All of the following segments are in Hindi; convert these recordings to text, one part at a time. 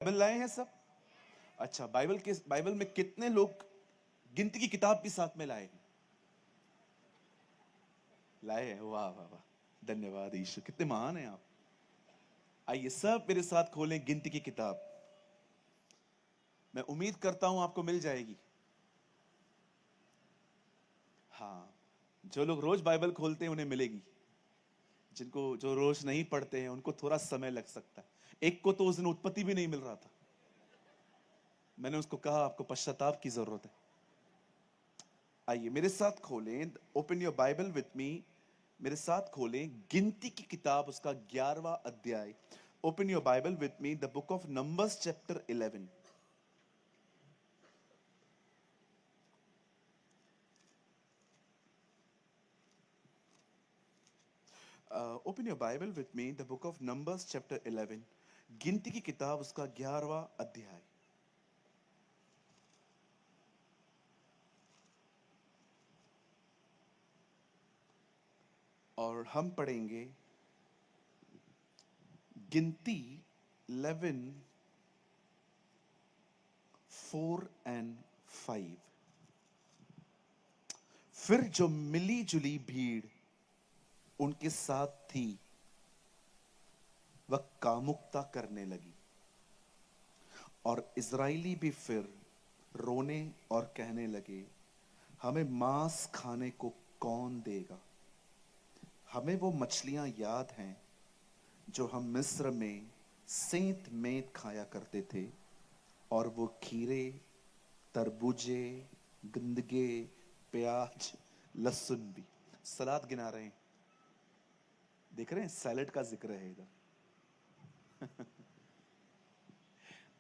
बाइबल लाए हैं सब। अच्छा, बाइबल में कितने लोग गिनती की किताब भी साथ में लाए हैं? लाए हैं, वाह वाह वाह, धन्यवाद ईश्वर, कितने महान हैं आप। आइए सब मेरे साथ खोलें गिनती की किताब। मैं उम्मीद करता हूं आपको मिल जाएगी। हाँ, जो लोग रोज बाइबल खोलते हैं उन्हें मिलेगी। जिनको जो रोज नहीं पढ़ते हैं उनको थोड़ा समय लग सकता है। एक को तो उस दिन उत्पत्ति भी नहीं मिल रहा था। मैंने उसको कहा आपको पश्चाताप की जरूरत है। आइए मेरे साथ खोलें, open your Bible with me. मेरे साथ खोलें गिनती की किताब, उसका 11वां अध्याय। Open your Bible with me, the book of numbers chapter 11। Open your Bible with me, the book of numbers chapter 11। गिनती की किताब, उसका 11वां अध्याय। और हम पढ़ेंगे गिनती 11 4 एंड 5। फिर जो मिली जुली भीड़ उनके साथ थी वह कामुकता करने लगी, और इजराइली भी फिर रोने और कहने लगे, हमें मांस खाने को कौन देगा? हमें वो मछलियां याद हैं जो हम मिस्र में सेंत मेंत खाया करते थे, और वो खीरे, तरबूजे, गंदगे, प्याज, लहसुन भी। सलाद गिना रहे हैं, देख रहे हैं, सैलेड का जिक्र है इधर।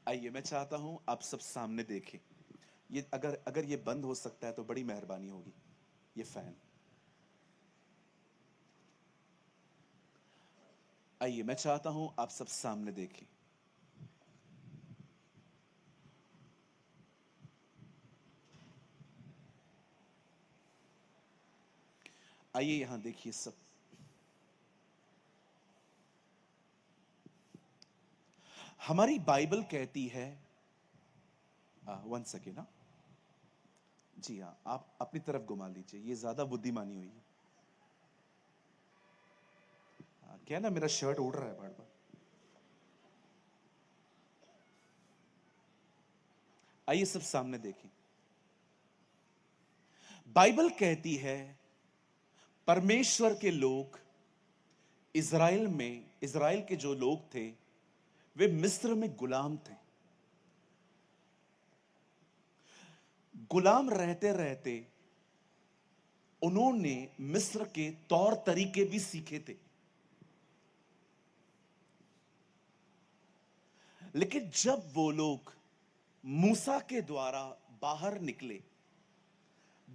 आइए मैं चाहता हूं आप सब सामने देखें। ये अगर अगर ये बंद हो सकता है तो बड़ी मेहरबानी होगी। ये फैन, आइए मैं चाहता हूं आप सब सामने देखें। आइए यहां देखिए सब। हमारी बाइबल कहती है, वन सेकेंड ना, जी हाँ, आप अपनी तरफ घुमा लीजिए, ये ज्यादा बुद्धिमानी हुई है। क्या ना, मेरा शर्ट उड़ रहा है बार बार। आइए सब सामने देखें। बाइबल कहती है परमेश्वर के लोग इज़राइल के जो लोग थे वे मिस्र में गुलाम थे। गुलाम रहते रहते उन्होंने मिस्र के तौर तरीके भी सीखे थे। लेकिन जब वो लोग मूसा के द्वारा बाहर निकले,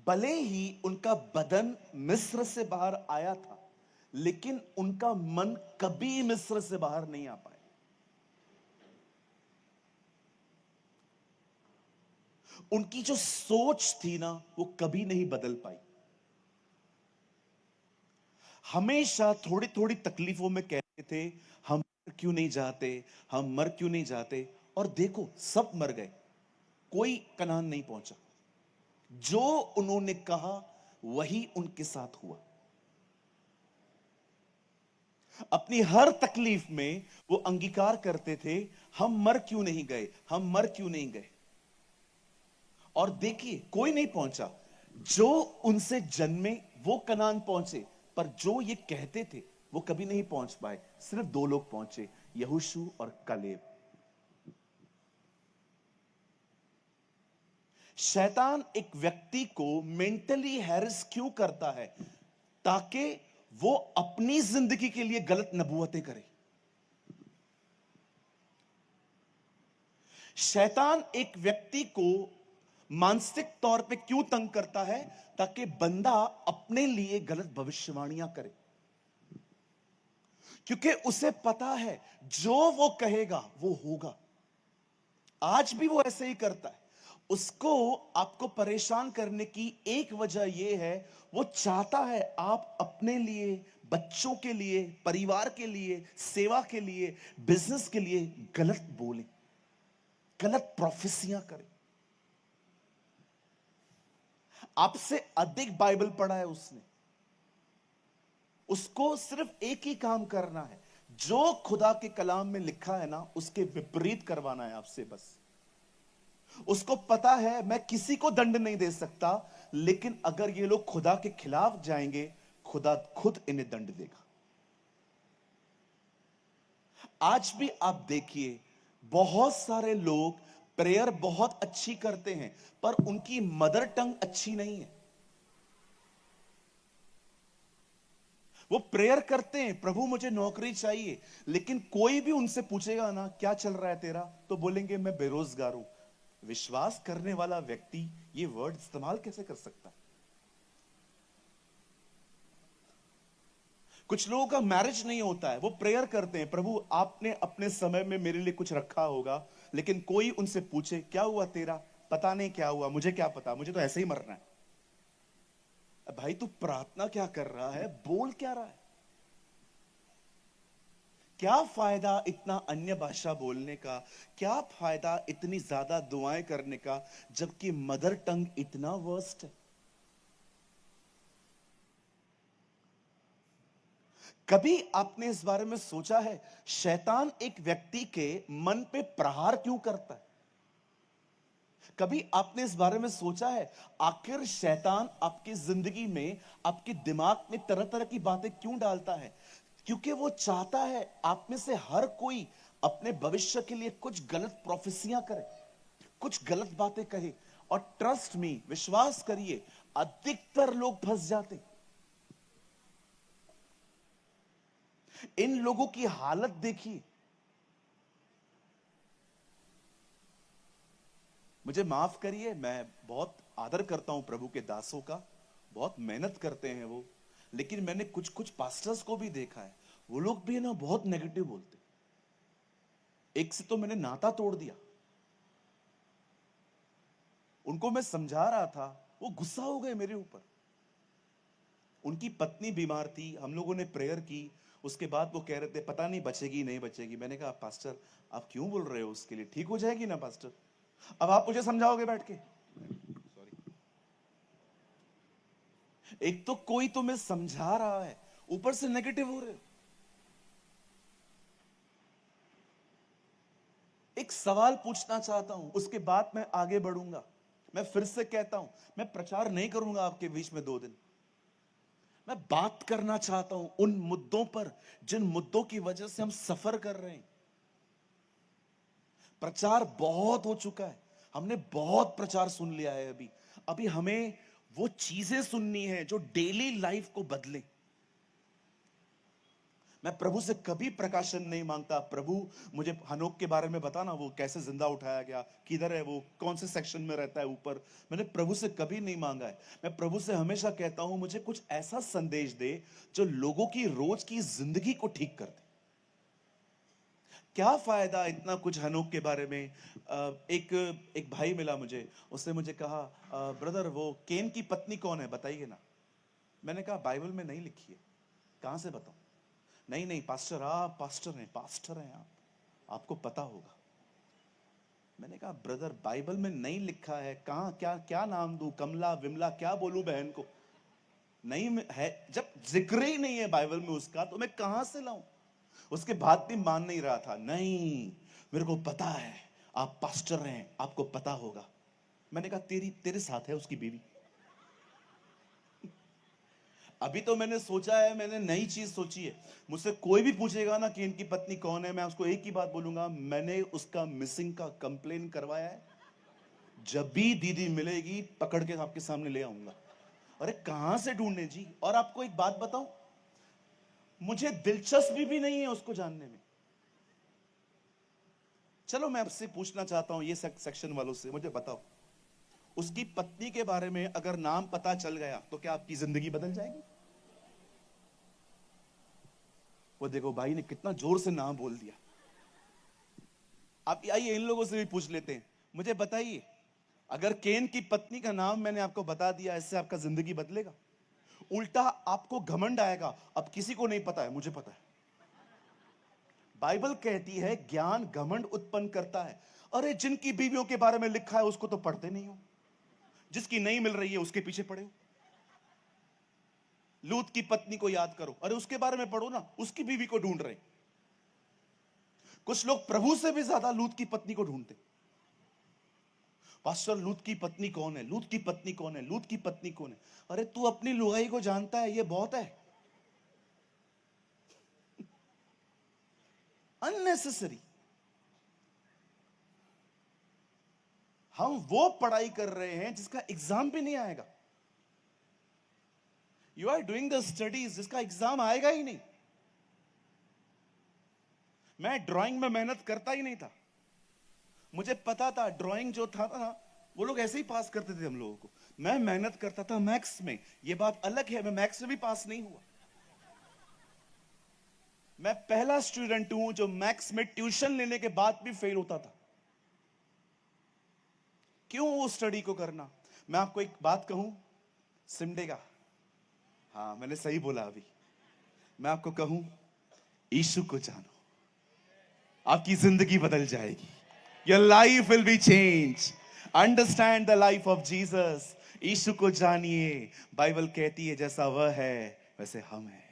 भले ही उनका बदन मिस्र से बाहर आया था, लेकिन उनका मन कभी मिस्र से बाहर नहीं आ पाया। उनकी जो सोच थी ना, वो कभी नहीं बदल पाई। हमेशा थोड़ी थोड़ी तकलीफों में कहते थे, हम क्यों नहीं जाते, हम मर क्यों नहीं जाते। और देखो सब मर गए, कोई कनान नहीं पहुंचा। जो उन्होंने कहा वही उनके साथ हुआ। अपनी हर तकलीफ में वो अंगीकार करते थे, हम मर क्यों नहीं गए, हम मर क्यों नहीं गए। और देखिए कोई नहीं पहुंचा। जो उनसे जन्मे वो कनान पहुंचे, पर जो ये कहते थे वो कभी नहीं पहुंच पाए। सिर्फ दो लोग पहुंचे, यहोशू और कलेब। शैतान एक व्यक्ति को मेंटली हैरेस क्यों करता है? ताकि वो अपनी जिंदगी के लिए गलत नबूवतें करे। शैतान एक व्यक्ति को मानसिक तौर पे क्यों तंग करता है? ताकि बंदा अपने लिए गलत भविष्यवाणियां करे। क्योंकि उसे पता है जो वो कहेगा वो होगा। आज भी वो ऐसे ही करता है। उसको आपको परेशान करने की एक वजह यह है, वो चाहता है आप अपने लिए, बच्चों के लिए, परिवार के लिए, सेवा के लिए, बिजनेस के लिए गलत बोलें। गलत प्रोफेसियां करे। आपसे अधिक बाइबल पढ़ा है उसने, उसको सिर्फ एक ही काम करना है, जो खुदा के कलाम में लिखा है ना उसके विपरीत करवाना है आपसे बस। उसको पता है मैं किसी को दंड नहीं दे सकता, लेकिन अगर ये लोग खुदा के खिलाफ जाएंगे खुदा खुद इन्हें दंड देगा। आज भी आप देखिए बहुत सारे लोग प्रेयर बहुत अच्छी करते हैं पर उनकी मदर टंग अच्छी नहीं है। वो प्रेयर करते हैं प्रभु मुझे नौकरी चाहिए, लेकिन कोई भी उनसे पूछेगा ना क्या चल रहा है तेरा, तो बोलेंगे मैं बेरोजगार हूं। विश्वास करने वाला व्यक्ति ये वर्ड इस्तेमाल कैसे कर सकता है? कुछ लोगों का मैरिज नहीं होता है, वो प्रेयर करते हैं प्रभु आपने अपने समय में मेरे लिए कुछ रखा होगा, लेकिन कोई उनसे पूछे क्या हुआ तेरा, पता नहीं क्या हुआ, मुझे क्या पता, मुझे तो ऐसे ही मरना है। भाई तू प्रार्थना क्या कर रहा है, बोल क्या रहा है? क्या फायदा इतना अन्य भाषा बोलने का, क्या फायदा इतनी ज्यादा दुआएं करने का, जबकि मदर टंग इतना वर्स्ट है। कभी आपने इस बारे में सोचा है शैतान एक व्यक्ति के मन पे प्रहार क्यों करता है? कभी आपने इस बारे में सोचा है आखिर शैतान आपकी जिंदगी में, आपके दिमाग में तरह तरह की बातें क्यों डालता है? क्योंकि वो चाहता है आप में से हर कोई अपने भविष्य के लिए कुछ गलत प्रोफेसियां करे, कुछ गलत बातें कहे। और ट्रस्ट मी, विश्वास करिए, अधिकतर लोग फंस जाते। इन लोगों की हालत देखिए। मुझे माफ करिए, मैं बहुत आदर करता हूं प्रभु के दासों का, बहुत मेहनत करते हैं वो, लेकिन मैंने कुछ कुछ पास्टर्स को भी देखा है, वो लोग भी ना बहुत नेगेटिव बोलते। एक से तो मैंने नाता तोड़ दिया, उनको मैं समझा रहा था, वो गुस्सा हो गए मेरे ऊपर। उनकी पत्नी बीमार थी, हम लोगों ने प्रेयर की, उसके बाद वो कह रहे थे पता नहीं बचेगी नहीं बचेगी। मैंने कहा पास्टर आप क्यों बोल रहे हो, उसके लिए ठीक हो जाएगी ना पास्टर, अब आप मुझे समझाओगे बैठ के? सॉरी। एक तो कोई तुम्हें समझा रहा है, ऊपर से नेगेटिव हो रहे हो। एक सवाल पूछना चाहता हूं, उसके बाद मैं आगे बढ़ूंगा। मैं फिर से कहता हूं, मैं प्रचार नहीं करूंगा आपके बीच में 2 दिन। मैं बात करना चाहता हूं उन मुद्दों पर जिन मुद्दों की वजह से हम सफर कर रहे हैं। प्रचार बहुत हो चुका है, हमने बहुत प्रचार सुन लिया है। अभी अभी हमें वो चीजें सुननी है जो डेली लाइफ को बदले। मैं प्रभु से कभी प्रकाशन नहीं मांगता, प्रभु मुझे हनोक के बारे में बताना, वो कैसे जिंदा उठाया गया, किधर है वो, कौन से सेक्शन में रहता है ऊपर। मैंने प्रभु से कभी नहीं मांगा है। मैं प्रभु से हमेशा कहता हूं मुझे कुछ ऐसा संदेश दे जो लोगों की रोज की जिंदगी को ठीक कर दे। क्या फायदा इतना कुछ हनोक के बारे में। एक एक भाई मिला मुझे, उसने मुझे कहा ब्रदर वो केन की पत्नी कौन है बताइए ना। मैंने कहा बाइबल में नहीं लिखी है। कहां से बताऊं? नहीं नहीं पास्टर, आप पास्टर हैं, पास्टर हैं आप, आपको पता होगा। मैंने कहा ब्रदर बाइबल में नहीं लिखा है, कहां, क्या क्या नाम दूं, कमला विमला क्या बोलूं बहन को? नहीं है, जब जिक्र ही नहीं है बाइबल में उसका तो मैं कहां से लाऊं? उसके बाद भी मान नहीं रहा था, नहीं मेरे को पता है, आप पास्टर हैं, आपको पता होगा। मैंने कहा तेरी तेरे साथ है उसकी बीवी। अभी तो मैंने सोचा है, मैंने नई चीज सोची है। मुझसे कोई भी पूछेगा ना कि इनकी पत्नी कौन है, मैं उसको एक ही बात बोलूंगा, मैंने उसका मिसिंग का कंप्लेन करवाया है। जब भी दीदी मिलेगी पकड़ के आपके सामने ले आऊंगा। अरे कहां से ढूंढने जी। और आपको एक बात बताऊं, मुझे दिलचस्पी भी नहीं है उसको जानने में। चलो मैं आपसे पूछना चाहता हूं ये सेक्शन वालों से, मुझे बताओ उसकी पत्नी के बारे में अगर नाम पता चल गया तो क्या आपकी जिंदगी बदल जाएगी? वो देखो भाई ने कितना जोर से नाम बोल दिया। आप आइए इन लोगों से भी पूछ लेते हैं, मुझे बताइए अगर केन की पत्नी का नाम मैंने आपको बता दिया, इससे आपका जिंदगी बदलेगा? उल्टा आपको घमंड आएगा, अब किसी को नहीं पता है, मुझे पता है। बाइबल कहती है ज्ञान घमंड उत्पन्न करता है। अरे जिनकी बीवियों के बारे में लिखा है उसको तो पढ़ते नहीं हो, जिसकी नहीं मिल रही है उसके पीछे पड़े हो। लूत की पत्नी को याद करो, अरे उसके बारे में पढ़ो ना, उसकी बीवी को ढूंढ रहे। कुछ लोग प्रभु से भी ज्यादा लूत की पत्नी को ढूंढते। पास्टर लूत की पत्नी कौन है, लूत की पत्नी कौन है, लूत की पत्नी कौन है? अरे तू अपनी लुगाई को जानता है, ये बहुत है। अननेसेसरी। हम वो पढ़ाई कर रहे हैं जिसका एग्जाम भी नहीं आएगा। You are doing the studies जिसका एग्जाम आएगा ही नहीं। मैं ड्राइंग में मेहनत करता ही नहीं था। मुझे पता था ड्राइंग जो था ना, वो लोग ऐसे ही पास करते थे हम लोगों को। मैं मेहनत करता था मैथ्स में। ये बात अलग है, मैं मैथ्स में भी पास नहीं हुआ। मैं पहला स्टूडेंट हूं जो मैथ्स में ट्यूशन लेने के बाद भी फेल होता था। क्यों वो स्टडी को करना? मैं आपको एक बात कहूं, सिमडेगा, हाँ मैंने सही बोला अभी। मैं आपको कहूं, यीशु को जानो, आपकी जिंदगी बदल जाएगी। Your life will be change. Understand the life of Jesus. Yeshu को जानिए। बाइबल कहती है जैसा वह है वैसे हम हैं।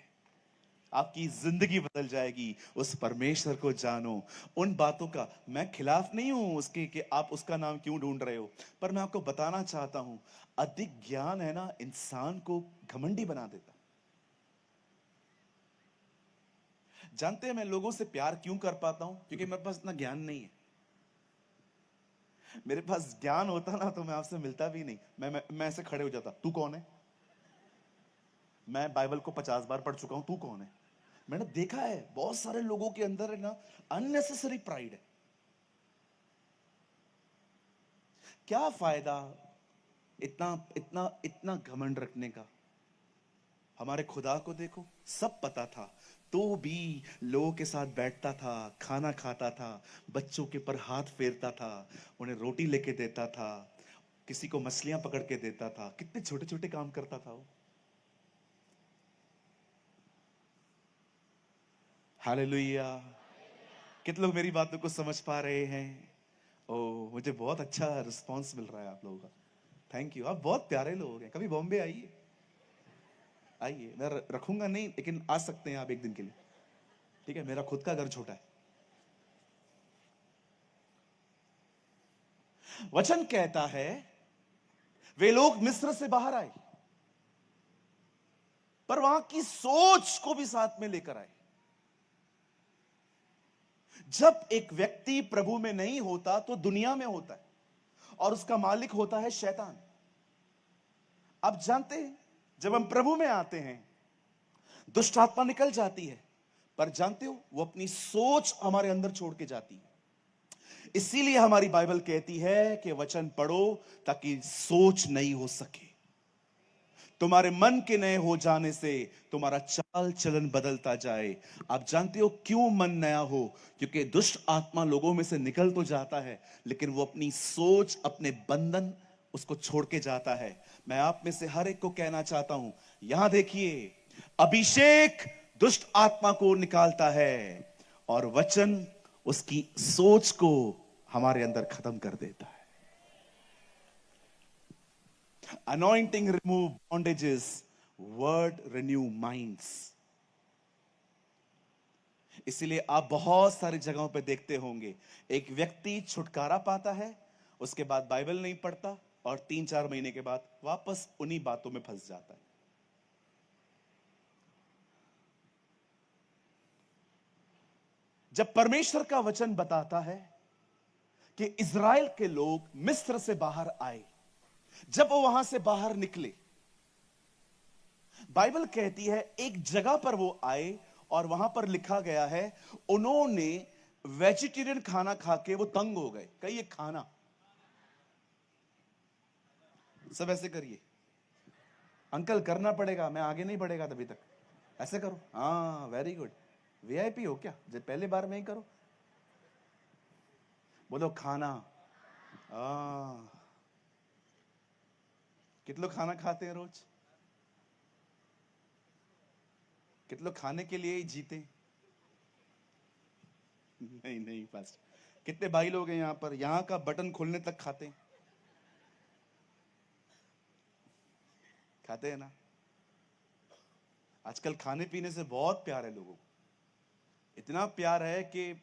आपकी जिंदगी बदल जाएगी। उस परमेश्वर को जानो। उन बातों का मैं खिलाफ नहीं हूं उसके कि आप उसका नाम क्यों ढूंढ रहे हो, पर मैं आपको बताना चाहता हूं, अधिक ज्ञान है ना, इंसान को घमंडी बना देता। जानते हैं मैं लोगों से प्यार क्यों कर पाता हूं? क्योंकि मेरे पास इतना ज्ञान नहीं है। मेरे पास ज्ञान होता ना तो मैं आपसे मिलता भी नहीं। मैं ऐसे खड़े हो जाता, तू कौन है? मैं बाइबल को 50 बार पढ़ चुका हूं, तू कौन है? मैंने देखा है बहुत सारे लोगों के अंदर है ना, अननेसेसरी प्राइड है। क्या फायदा इतना इतना इतना घमंड रखने का? हमारे खुदा को देखो, सब पता था तो भी लोगों के साथ बैठता था, खाना खाता था, बच्चों के पर हाथ फेरता था, उन्हें रोटी लेके देता था, किसी को मछलियां पकड़ के देता था। कितने छोटे छोटे काम करता था वो। हालेलुया। कितने लोग मेरी बातों को समझ पा रहे हैं? ओ, मुझे बहुत अच्छा रिस्पांस मिल रहा है आप लोगों का। थैंक यू, आप बहुत प्यारे लोग हैं। कभी बॉम्बे आइए, आइए। मैं रखूंगा नहीं, लेकिन आ सकते हैं आप एक दिन के लिए। ठीक है, मेरा खुद का घर छोटा है। वचन कहता है वे लोग मिस्र से बाहर आए, पर वहां की सोच को भी साथ में लेकर आए। जब एक व्यक्ति प्रभु में नहीं होता तो दुनिया में होता है, और उसका मालिक होता है शैतान। आप जानते हैं, जब हम प्रभु में आते हैं दुष्ट आत्मा निकल जाती है, पर जानते हो वो अपनी सोच हमारे अंदर छोड़ के जाती है। इसीलिए हमारी बाइबल कहती है कि वचन पढ़ो ताकि सोच नई हो सके। तुम्हारे मन के नए हो जाने से तुम्हारा चाल चलन बदलता जाए। आप जानते हो क्यों मन नया हो? क्योंकि दुष्ट आत्मा लोगों में से निकल तो जाता है, लेकिन वो अपनी सोच, अपने बंधन उसको छोड़ के जाता है। मैं आप में से हर एक को कहना चाहता हूं, यहां देखिए, अभिषेक दुष्ट आत्मा को निकालता है और वचन उसकी सोच को हमारे अंदर खत्म कर देता है। Anointing remove bondages, word renew minds. इसीलिए आप बहुत सारी जगहों पे देखते होंगे, एक व्यक्ति छुटकारा पाता है, उसके बाद बाइबल नहीं पढ़ता, और 3-4 महीने के बाद वापस उन्हीं बातों में फंस जाता है। जब परमेश्वर का वचन बताता है कि इज़राइल के लोग मिस्र से बाहर आए, जब वो वहां से बाहर निकले, बाइबल कहती है एक जगह पर वो आए और वहां पर लिखा गया है उन्होंने वेजिटेरियन खाना खा के वो तंग हो गए। कहिए खाना। सब ऐसे करिए, अंकल करना पड़ेगा, मैं आगे नहीं बढ़ेगा तभी तक। ऐसे करो, हाँ वेरी गुड। वीआईपी हो क्या? जब पहले बार में ही करो। बोलो खाना। कितने लोग खाना खाते हैं रोज? कितने लोग खाने के लिए ही जीते? नहीं नहीं पास, कितने भाई लोग हैं यहां पर, यहां का बटन खोलने तक खाते हैं? खाते हैं ना? आजकल खाने पीने से बहुत प्यार है लोगों को, इतना प्यार है कि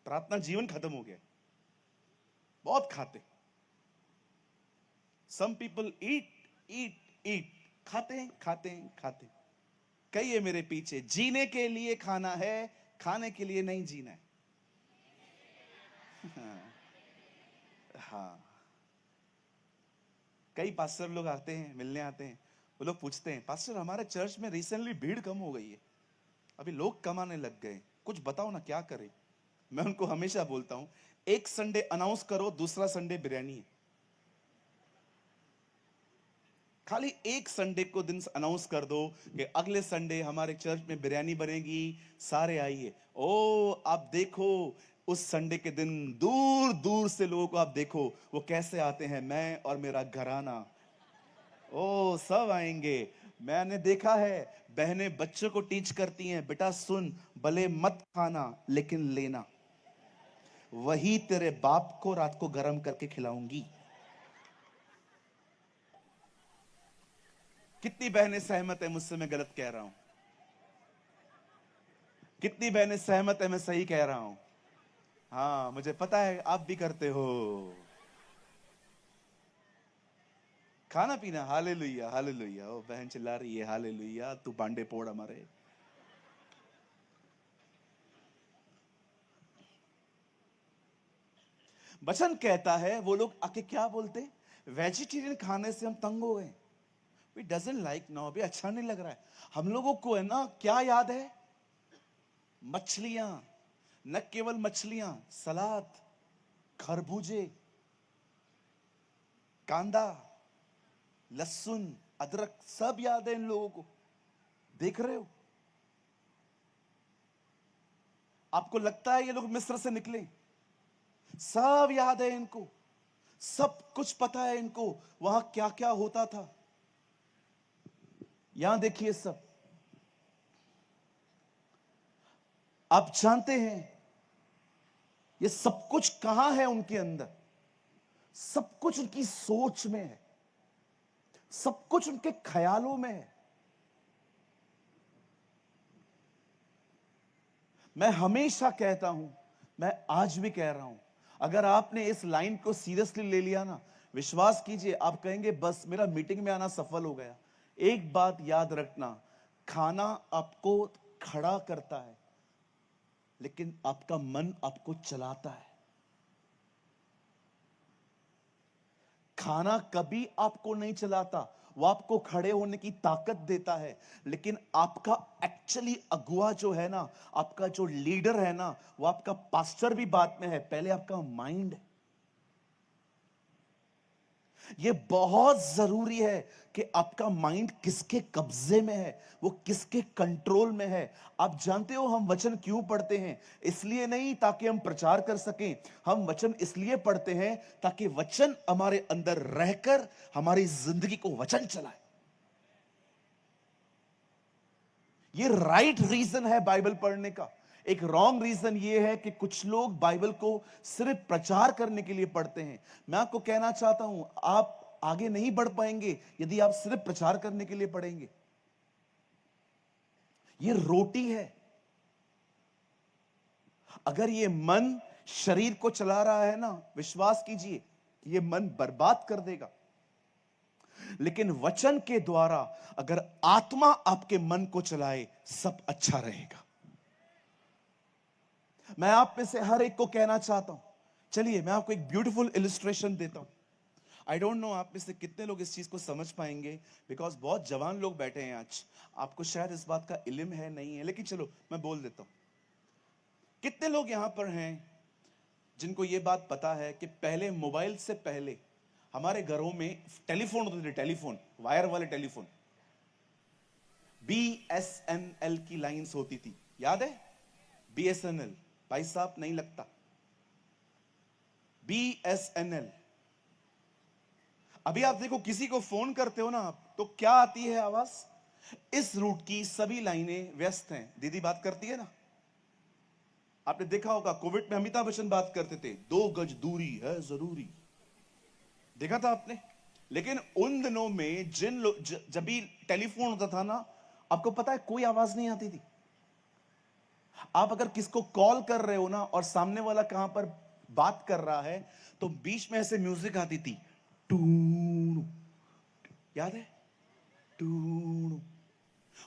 प्रार्थना जीवन खत्म हो गया। बहुत खाते। सम पीपल ईट ईट ईट, खाते हैं खाते हैं खाते हैं। कई है मेरे पीछे, जीने के लिए खाना है, खाने के लिए नहीं जीना है। हाँ, कई पास्टर लोग आते हैं, मिलने आते हैं, वो लोग पूछते हैं, पास्टर हमारे चर्च में रिसेंटली भीड़ कम हो गई है, अभी लोग कम आने लग गए, कुछ बताओ ना क्या करें। मैं उनको हमेशा बोलता हूं, एक संडे अनाउंस करो, दूसरा संडे बिरयानी है। खाली एक संडे को दिन अनाउंस कर दो कि अगले संडे हमारे चर्च में बिरयानी बनेगी, सारे आइए। ओ आप देखो, उस संडे के दिन दूर दूर से लोगों को आप देखो वो कैसे आते हैं, मैं और मेरा घराना, ओ सब आएंगे। मैंने देखा है बहनें बच्चों को टीच करती हैं, बेटा सुन, भले मत खाना लेकिन लेना, वही तेरे बाप को रात को गरम करके खिलाऊंगी। कितनी बहनें सहमत है मुझसे मैं गलत कह रहा हूं? कितनी बहनें सहमत है मैं सही कह रहा हूं? हाँ, मुझे पता है आप भी करते हो। खाना पीना, हालेलुया हालेलुया। ओ बहन चिल्ला रही है हालेलुया, तू बांडे पोड़ हमारे। वचन कहता है, वो लोग आके क्या बोलते, वेजिटेरियन खाने से हम तंग हो गए, वी डजंट लाइक नाउ, अभी अच्छा नहीं लग रहा है। हम लोगों को है ना क्या याद है, मछलियां, न केवल मछलियां, सलाद, खरबूजे, कांदा, लहसुन, अदरक, सब याद है इन लोगों को। देख रहे हो, आपको लगता है ये लोग मिस्र से निकले? सब याद है इनको, सब कुछ पता है इनको, वहां क्या क्या होता था। यहां देखिए सब, आप जानते हैं ये सब कुछ कहां है उनके अंदर, सब कुछ उनकी सोच में है, सब कुछ उनके ख्यालों में है। मैं हमेशा कहता हूं, मैं आज भी कह रहा हूं, अगर आपने इस लाइन को सीरियसली ले लिया ना, विश्वास कीजिए आप कहेंगे बस मेरा मीटिंग में आना सफल हो गया। एक बात याद रखना, खाना आपको खड़ा करता है लेकिन आपका मन आपको चलाता है। खाना कभी आपको नहीं चलाता, वो आपको खड़े होने की ताकत देता है, लेकिन आपका एक्चुअली अगुआ जो है ना, आपका जो लीडर है ना, वो आपका पास्टर भी बाद में है, पहले आपका माइंड है। ये बहुत जरूरी है कि आपका माइंड किसके कब्जे में है, वो किसके कंट्रोल में है। आप जानते हो हम वचन क्यों पढ़ते हैं? इसलिए नहीं ताकि हम प्रचार कर सकें, हम वचन इसलिए पढ़ते हैं ताकि वचन हमारे अंदर रहकर हमारी जिंदगी को वचन चलाए। ये राइट रीजन है बाइबल पढ़ने का। एक रॉन्ग रीजन ये है कि कुछ लोग बाइबल को सिर्फ प्रचार करने के लिए पढ़ते हैं। मैं आपको कहना चाहता हूं, आप आगे नहीं बढ़ पाएंगे यदि आप सिर्फ प्रचार करने के लिए पढ़ेंगे। ये रोटी है, अगर ये मन शरीर को चला रहा है ना, विश्वास कीजिए ये मन बर्बाद कर देगा। लेकिन वचन के द्वारा अगर आत्मा आपके मन को चलाए, सब अच्छा रहेगा। मैं आप में से हर एक को कहना चाहता हूं, चलिए मैं आपको एक ब्यूटीफुल इलिस्ट्रेशन देता हूं। आई डोंट नो आप में से कितने लोग इस चीज को समझ पाएंगे, बिकॉज बहुत जवान लोग बैठे हैं आज, आपको शायद इस बात का इल्म है नहीं है, लेकिन चलो मैं बोल देता हूं। कितने लोग यहां पर हैं जिनको यह बात पता है कि पहले, मोबाइल से पहले हमारे घरों में टेलीफोन होते थे, टेलीफोन, वायर वाले टेलीफोन, BSNL की लाइंस होती थी, याद है? BSNL, भाई साहब नहीं लगता, BSNL। अभी आप देखो किसी को फोन करते हो ना आप, तो क्या आती है आवाज, इस रूट की सभी लाइनें व्यस्त हैं, दीदी बात करती है ना, आपने देखा होगा कोविड में अमिताभ बच्चन बात करते थे, 2 गज दूरी है जरूरी, देखा था आपने। लेकिन उन दिनों में जिन लोग जब भी टेलीफोन होता था ना, आपको पता है कोई आवाज नहीं आती थी। आप अगर किसको कॉल कर रहे हो ना और सामने वाला कहां पर बात कर रहा है, तो बीच में ऐसे म्यूजिक आती थी, टून, याद है, टून।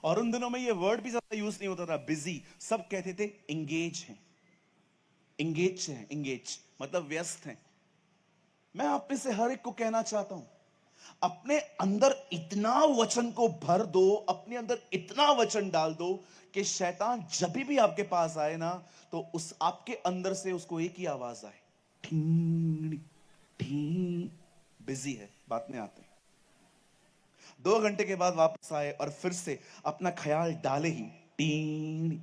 और उन दिनों में ये वर्ड भी ज्यादा यूज नहीं होता था, बिजी, सब कहते थे एंगेज हैं, एंगेज हैं, एंगेज मतलब व्यस्त हैं। मैं आप में से हर एक को कहना चाहता हूं, अपने अंदर इतना वचन को भर दो, अपने अंदर इतना वचन डाल दो कि शैतान जब भी आपके पास आए ना, तो उस आपके अंदर से उसको एक ही आवाज आए, ठीक ठीक। बिजी है, बात में आते हैं। 2 घंटे के बाद वापस आए और फिर से अपना ख्याल डाले ही, टीन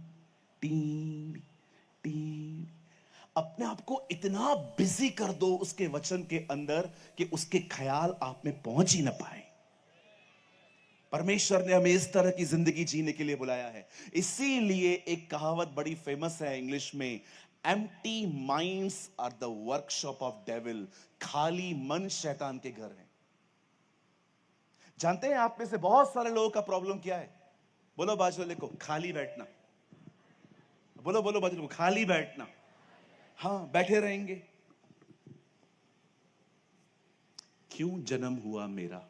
टीन टीन। अपने आप को इतना बिजी कर दो उसके वचन के अंदर कि उसके ख्याल आप में पहुंच ही ना पाए। परमेश्वर ने हमें इस तरह की जिंदगी जीने के लिए बुलाया है। इसीलिए एक कहावत बड़ी फेमस है इंग्लिश में, empty minds are the workshop of devil. खाली मन शैतान के घर है। जानते हैं आप में से बहुत सारे लोगों का प्रॉब्लम क्या है? बोलो बाजू वाले को, खाली बैठना। बोलो बोलो बाजू वाले को, खाली बैठना। हाँ, बैठे रहेंगे। क्यों जन्म हुआ मेरा,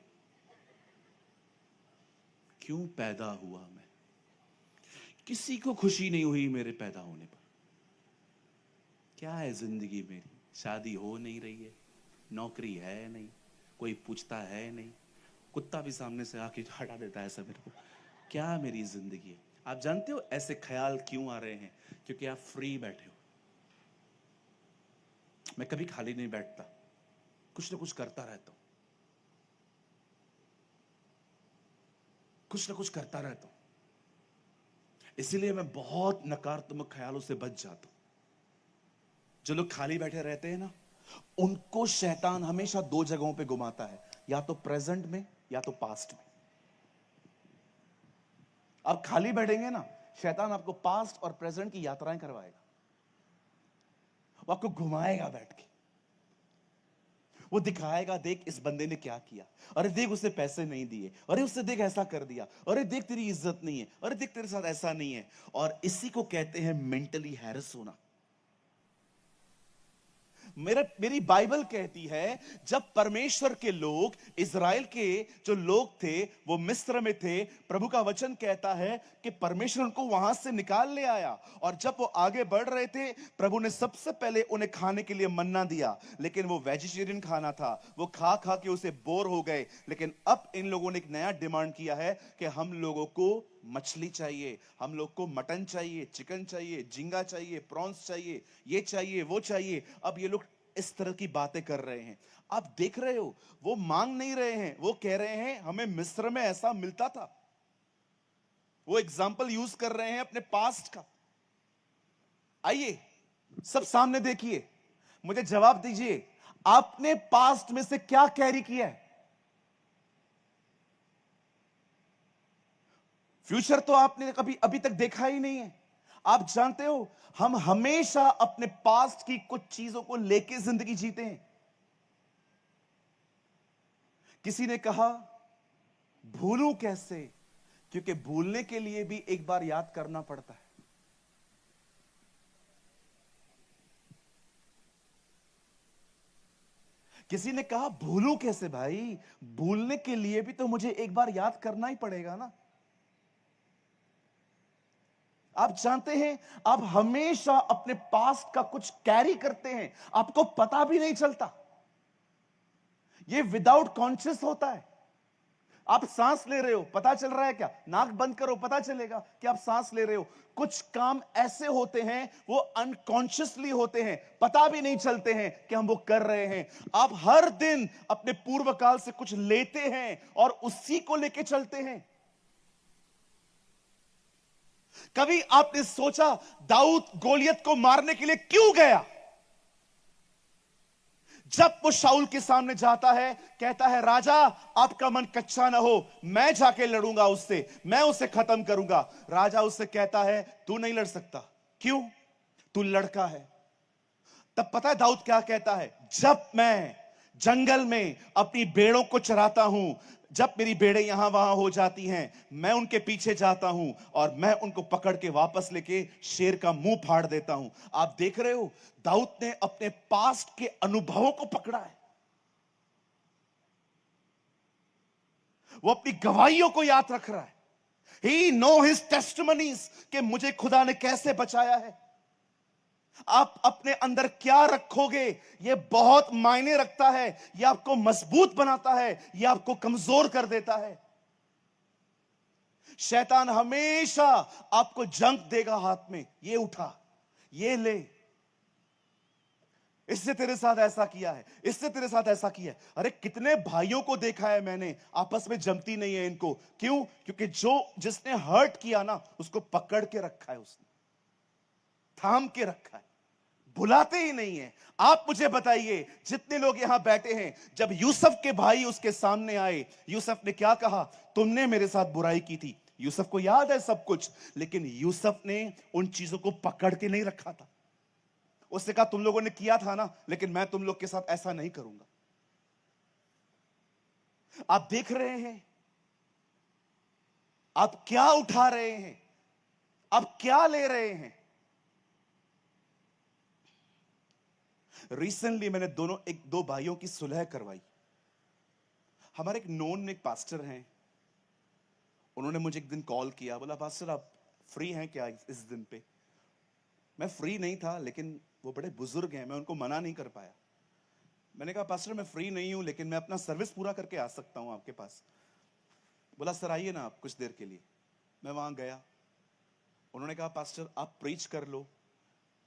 क्यों पैदा हुआ मैं? किसी को खुशी नहीं हुई मेरे पैदा होने पर। क्या है जिंदगी मेरी? शादी हो नहीं रही है, नौकरी है नहीं, कोई पूछता है नहीं, कुत्ता भी सामने से आके हटा देता है सब मेरे को। क्या मेरी जिंदगी है? आप जानते हो ऐसे ख्याल क्यों आ रहे हैं? क्योंकि आप फ्री बैठे हो। मैं कभी खाली नहीं बैठता, कुछ ना कुछ करता रहता हूं, कुछ ना कुछ करता रहता हूं। इसीलिए मैं बहुत नकारात्मक ख्यालों से बच जाता हूं। जो लोग खाली बैठे रहते हैं ना, उनको शैतान हमेशा 2 जगहों पे घुमाता है, या तो प्रेजेंट में या तो पास्ट में। आप खाली बैठेंगे ना, शैतान आपको पास्ट और प्रेजेंट की यात्राएं करवाएगा। वो आपको घुमाएगा बैठ के, वो दिखाएगा, देख इस बंदे ने क्या किया, अरे देख उसने पैसे नहीं दिए, अरे उसने देख ऐसा कर दिया, अरे देख तेरी इज्जत नहीं है, अरे देख तेरे साथ ऐसा नहीं है। और इसी को कहते हैं मेंटली हैरेस होना। मेरी बाइबल कहती है, जब परमेश्वर के लोग, इज़राइल के जो लोग थे वो मिस्र में थे, प्रभु का वचन कहता है कि परमेश्वर उनको वहां से निकाल ले आया। और जब वो आगे बढ़ रहे थे, प्रभु ने सबसे पहले उन्हें खाने के लिए मन्ना दिया, लेकिन वो वेजिटेरियन खाना था, वो खा खा के उसे बोर हो गए। लेकिन अब इन लोगों ने एक नया डिमांड किया है कि हम लोगों को मछली चाहिए, हम लोग को मटन चाहिए, चिकन चाहिए, झींगा चाहिए, प्रॉन्स चाहिए, ये चाहिए, वो चाहिए। अब ये लोग इस तरह की बातें कर रहे हैं। आप देख रहे हो, वो मांग नहीं रहे हैं, वो कह रहे हैं हमें मिस्र में ऐसा मिलता था। वो एग्जाम्पल यूज कर रहे हैं अपने पास्ट का। आइए सब सामने देखिए, मुझे जवाब दीजिए, आपने पास्ट में से क्या कैरी किया है? फ्यूचर तो आपने कभी अभी तक देखा ही नहीं है। आप जानते हो, हम हमेशा अपने पास्ट की कुछ चीजों को लेके जिंदगी जीते हैं। किसी ने कहा भूलूं कैसे, क्योंकि भूलने के लिए भी एक बार याद करना पड़ता है। किसी ने कहा भूलूं कैसे भाई, भूलने के लिए भी तो मुझे एक बार याद करना ही पड़ेगा ना। आप जानते हैं, आप हमेशा अपने पास्ट का कुछ कैरी करते हैं, आपको पता भी नहीं चलता। ये विदाउट कॉन्शियस होता है। आप सांस ले रहे हो, पता चल रहा है क्या? नाक बंद करो, पता चलेगा कि आप सांस ले रहे हो। कुछ काम ऐसे होते हैं, वो अनकॉन्शियसली होते हैं, पता भी नहीं चलते हैं कि हम वो कर रहे हैं। आप हर दिन अपने पूर्व काल से कुछ लेते हैं और उसी को लेके चलते हैं। कभी आपने सोचा दाऊद गोलियत को मारने के लिए क्यों गया? जब वो शाऊल के सामने जाता है, कहता है राजा आपका मन कच्चा ना हो, मैं जाके लड़ूंगा उससे, मैं उसे खत्म करूंगा। राजा उससे कहता है तू नहीं लड़ सकता। क्यों? तू लड़का है। तब पता है दाऊद क्या कहता है, जब मैं जंगल में अपनी भेड़ों को चराता हूं, जब मेरी भेड़ें यहां वहां हो जाती हैं, मैं उनके पीछे जाता हूं और मैं उनको पकड़ के वापस लेके शेर का मुंह फाड़ देता हूं। आप देख रहे हो, दाऊद ने अपने पास्ट के अनुभवों को पकड़ा है, वो अपनी गवाहियों को याद रख रहा है। He know his testimonies कि मुझे खुदा ने कैसे बचाया है। आप अपने अंदर क्या रखोगे यह बहुत मायने रखता है। यह आपको मजबूत बनाता है, यह आपको कमजोर कर देता है। शैतान हमेशा आपको जंक देगा हाथ में, ये उठा, ये ले, इससे तेरे साथ ऐसा किया है, इससे तेरे साथ ऐसा किया है। अरे कितने भाइयों को देखा है मैंने, आपस में जमती नहीं है इनको। क्यों? क्योंकि जिसने हर्ट किया ना, उसको पकड़ के रखा है, उसने थाम के रखा है, बुलाते ही नहीं है। आप मुझे बताइए, जितने लोग यहां बैठे हैं, जब यूसुफ के भाई उसके सामने आए, यूसुफ ने क्या कहा? तुमने मेरे साथ बुराई की थी। यूसुफ को याद है सब कुछ, लेकिन यूसुफ ने उन चीजों को पकड़ के नहीं रखा था। उसने कहा तुम लोगों ने किया था ना, लेकिन मैं तुम लोग के साथ ऐसा नहीं करूंगा। आप देख रहे हैं, आप क्या उठा रहे हैं, आप क्या ले रहे हैं। रिसेंटली मैंने दो भाइयों की सुलह करवाई। हमारे एक नोन एक पास्टर हैं, उन्होंने मुझे एक दिन कॉल किया, बोला पास्टर आप फ्री हैं क्या इस दिन पे? मैं फ्री नहीं था, लेकिन वो बड़े बुजुर्ग हैं, मैं उनको मना नहीं कर पाया। मैंने कहा पास्टर मैं फ्री नहीं हूं, लेकिन मैं अपना सर्विस पूरा करके आ सकता हूं आपके पास। बोला सर आइए ना आप कुछ देर के लिए। मैं वहां गया, उन्होंने कहा पास्टर आप प्रीच कर लो,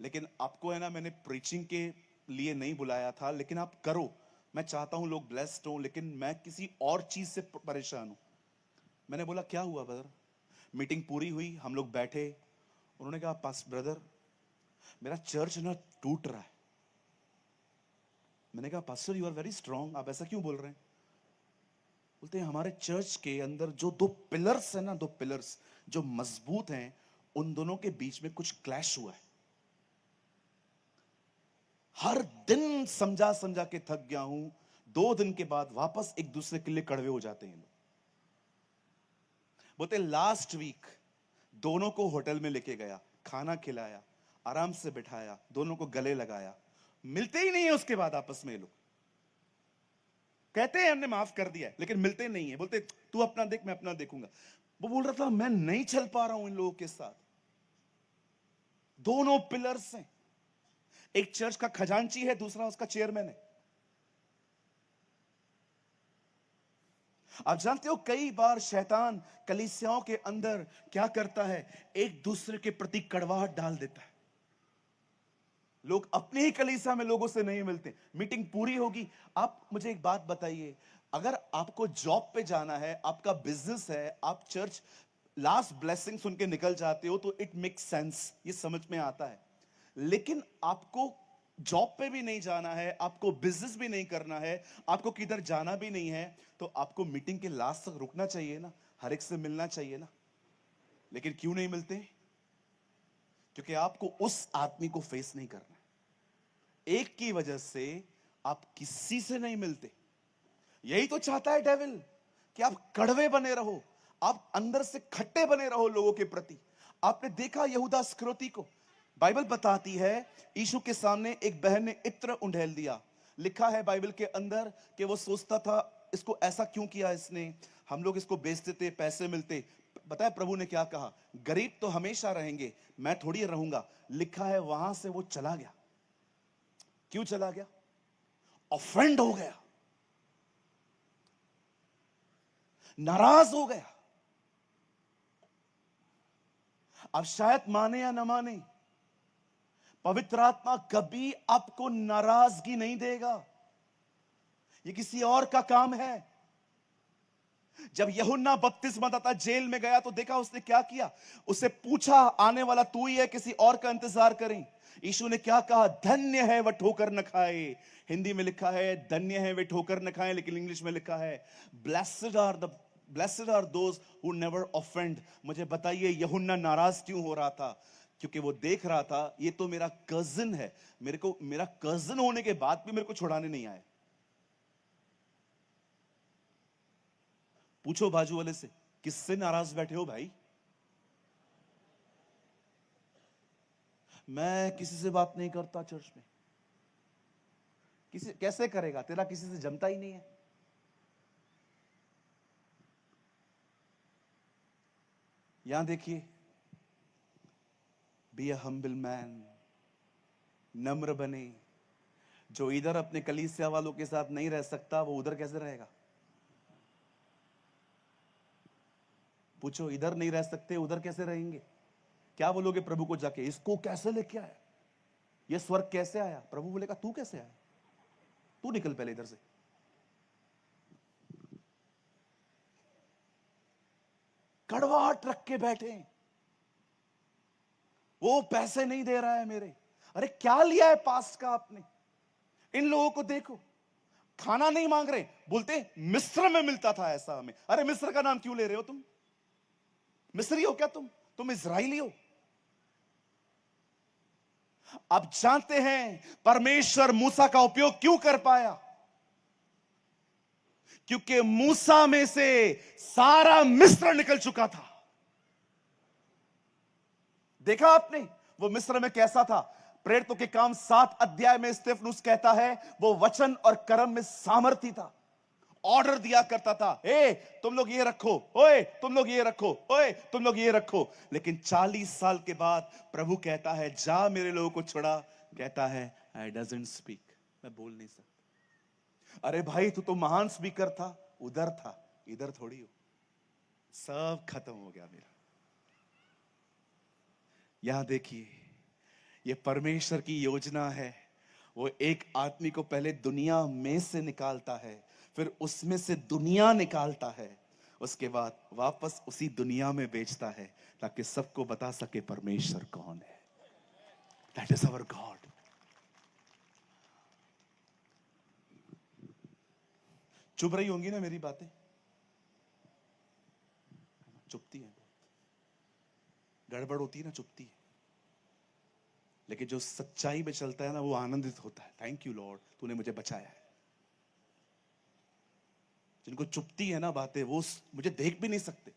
लेकिन आपको है ना मैंने प्रीचिंग के लिए नहीं बुलाया था, लेकिन आप करो। मैं चाहता हूं लोग ब्लेस्ड हो, लेकिन मैं किसी और चीज से परेशान हूं। मैंने बोला क्या हुआ ब्रदर? मीटिंग पूरी हुई, हम लोग बैठे, उन्होंने कहा पास ब्रदर मेरा चर्च ना टूट रहा है। मैंने कहा pastor you are very strong, आप ऐसा क्यों बोल रहे हैं? बोलते हैं हमारे चर्च के अंदर जो दो पिलर्स है ना, दो पिलर्स जो मजबूत हैं, उन दोनों के बीच में कुछ क्लैश हुआ है। हर दिन समझा समझा के थक गया हूं, 2 दिन के बाद वापस एक दूसरे के लिए कड़वे हो जाते हैं लोग। बोलते लास्ट वीक दोनों को होटल में लेके गया, खाना खिलाया, आराम से बिठाया, दोनों को गले लगाया, मिलते ही नहीं है उसके बाद आपस में। लोग कहते हैं हमने माफ कर दिया है, लेकिन मिलते नहीं है। बोलते तू अपना देख मैं अपना देखूंगा। वो बोल रहा था मैं नहीं चल पा रहा हूं इन लोगों के साथ। दोनों पिलर्स हैं, एक चर्च का खजांची है, दूसरा उसका चेयरमैन है। आप जानते हो कई बार शैतान कलीसियाओं के अंदर क्या करता है, एक दूसरे के प्रति कड़वाहट डाल देता है। लोग अपने ही कलीसिया में लोगों से नहीं मिलते। मीटिंग पूरी होगी, आप मुझे एक बात बताइए, अगर आपको जॉब पे जाना है, आपका बिजनेस है, आप चर्च लास्ट ब्लेसिंग सुन के निकल जाते हो, तो इट मेक्स सेंस, ये समझ में आता है। लेकिन आपको जॉब पे भी नहीं जाना है, आपको बिजनेस भी नहीं करना है, आपको किधर जाना भी नहीं है, तो आपको मीटिंग के लास्ट तक रुकना चाहिए ना, हर एक से मिलना चाहिए ना। लेकिन क्यों नहीं मिलते? क्योंकि आपको उस आदमी को फेस नहीं करना। एक की वजह से आप किसी से नहीं मिलते। यही तो चाहता है डेविल, कि आप कड़वे बने रहो, आप अंदर से खट्टे बने रहो लोगों के प्रति। आपने देखा यहूदा इस्करियोती को, बाइबल बताती है यीशु के सामने एक बहन ने इत्र उंडेल दिया। लिखा है बाइबल के अंदर कि वो सोचता था इसको ऐसा क्यों किया इसने, हम लोग इसको बेच देते पैसे मिलते। बताया प्रभु ने क्या कहा, गरीब तो हमेशा रहेंगे, मैं थोड़ी रहूंगा। लिखा है वहां से वो चला गया। क्यों चला गया? ऑफेंड हो गया, नाराज हो गया। अब शायद माने या ना माने, पवित्र आत्मा कभी आपको नाराजगी नहीं देगा, ये किसी और का काम है। जब यूहन्ना बपतिस्मा दाता जेल में गया तो देखा उसने क्या किया, उसे पूछा आने वाला तू ही है, किसी और का इंतजार करें? यीशु ने क्या कहा, धन्य है वह ठोकर न खाए। हिंदी में लिखा है धन्य है वे ठोकर न खाए, लेकिन इंग्लिश में लिखा है blessed are those who never offend. मुझे बताइए यूहन्ना नाराज क्यों हो रहा था? क्योंकि वो देख रहा था ये तो मेरा कजिन है, मेरा कजिन होने के बाद भी मेरे को छुड़ाने नहीं आए। पूछो बाजू वाले से, किससे नाराज बैठे हो भाई? मैं किसी से बात नहीं करता चर्च में। किसी कैसे करेगा, तेरा किसी से जमता ही नहीं है। यहां देखिए, बी अ हम्बल मैन, नम्र बने। जो इधर अपने कलीसिया वालों के साथ नहीं रह सकता, वो उधर कैसे रहेगा? पूछो, इधर नहीं रह सकते उधर कैसे रहेंगे? क्या बोलोगे प्रभु को जाके, इसको कैसे लेके आया, ये स्वर्ग कैसे आया? प्रभु बोलेगा तू कैसे आया, तू निकल पहले इधर से। कड़वाहट रख के बैठे, वो पैसे नहीं दे रहा है मेरे। अरे क्या लिया है पास्ट का आपने? इन लोगों को देखो, खाना नहीं मांग रहे, बोलते मिस्र में मिलता था ऐसा हमें। अरे मिस्र का नाम क्यों ले रहे हो तुम? मिस्री हो क्या तुम इजराइली हो। अब जानते हैं परमेश्वर मूसा का उपयोग क्यों कर पाया, क्योंकि मूसा में से सारा मिस्र निकल चुका था। देखा आपने वो मिस्र में कैसा था? प्रेरितों के काम 7 अध्याय में स्तेफनुस कहता है वो वचन और कर्म में सामर्थी था, ऑर्डर दिया करता था, ए तुम लोग ये रखो, ओए तुम लोग ये रखो, ओए तुम लोग ये रखो। लेकिन 40 साल के बाद प्रभु कहता है जा मेरे लोगों को छुड़ा। कहता है आई डजंट स्पीक, मैं बोल नहीं सकता। अरे भाई तू तो महान स्पीकर था, उधर था, इधर थोड़ी हो। सब खत्म हो गया मेरा। यहां देखिए, ये परमेश्वर की योजना है। वो एक आदमी को पहले दुनिया में से निकालता है, फिर उसमें से दुनिया निकालता है, उसके बाद वापस उसी दुनिया में बेचता है, ताकि सबको बता सके परमेश्वर कौन है। That is our God. चुप रही होंगी ना मेरी बातें? चुपती है, गड़बड़ होती है ना, चुपती है। लेकिन जो सच्चाई में चलता है ना, वो आनंदित होता है। थैंक यू लॉर्ड, तूने मुझे बचाया है। जिनको चुपती है ना बातें, वो मुझे देख भी नहीं सकते,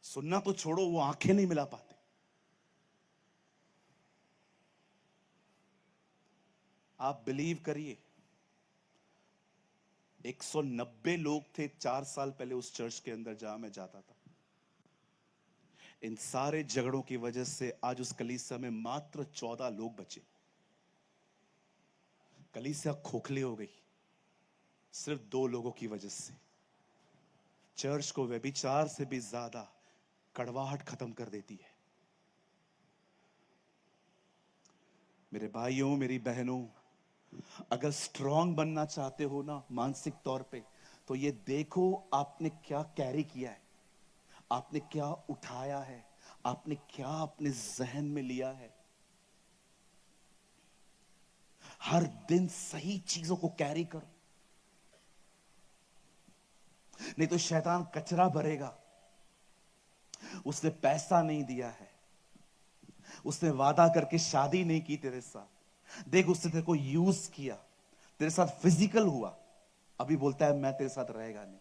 सुनना तो छोड़ो, वो आंखें नहीं मिला पाते। आप बिलीव करिए, 190 लोग थे 4 साल पहले उस चर्च के अंदर जहां मैं जाता था। इन सारे झगड़ों की वजह से आज उस कलीसिया में मात्र 14 लोग बचे। कलीसिया खोखली हो गई सिर्फ 2 लोगों की वजह से। चर्च को व्यभिचार से भी ज्यादा कड़वाहट खत्म कर देती है। मेरे भाइयों, मेरी बहनों, अगर स्ट्रांग बनना चाहते हो ना मानसिक तौर पे, तो ये देखो आपने क्या कैरी किया है, आपने क्या उठाया है, आपने क्या अपने जहन में लिया है। हर दिन सही चीजों को कैरी करो, नहीं तो शैतान कचरा भरेगा। उसने पैसा नहीं दिया है, उसने वादा करके शादी नहीं की तेरे साथ, देख उसने तेरे को यूज किया, तेरे साथ फिजिकल हुआ, अभी बोलता है मैं तेरे साथ रहेगा नहीं।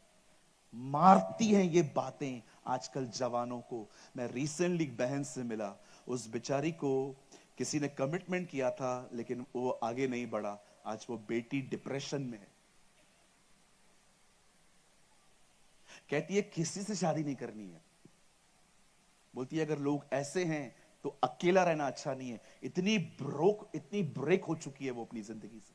मारती हैं ये बातें आजकल जवानों को। मैं रिसेंटली एक बहन से मिला, उस बेचारी को किसी ने कमिटमेंट किया था लेकिन वो आगे नहीं बढ़ा। आज वो बेटी डिप्रेशन में है, कहती है किसी से शादी नहीं करनी है। बोलती है अगर लोग ऐसे हैं तो अकेला रहना अच्छा नहीं है। इतनी ब्रेक हो चुकी है वो अपनी जिंदगी से।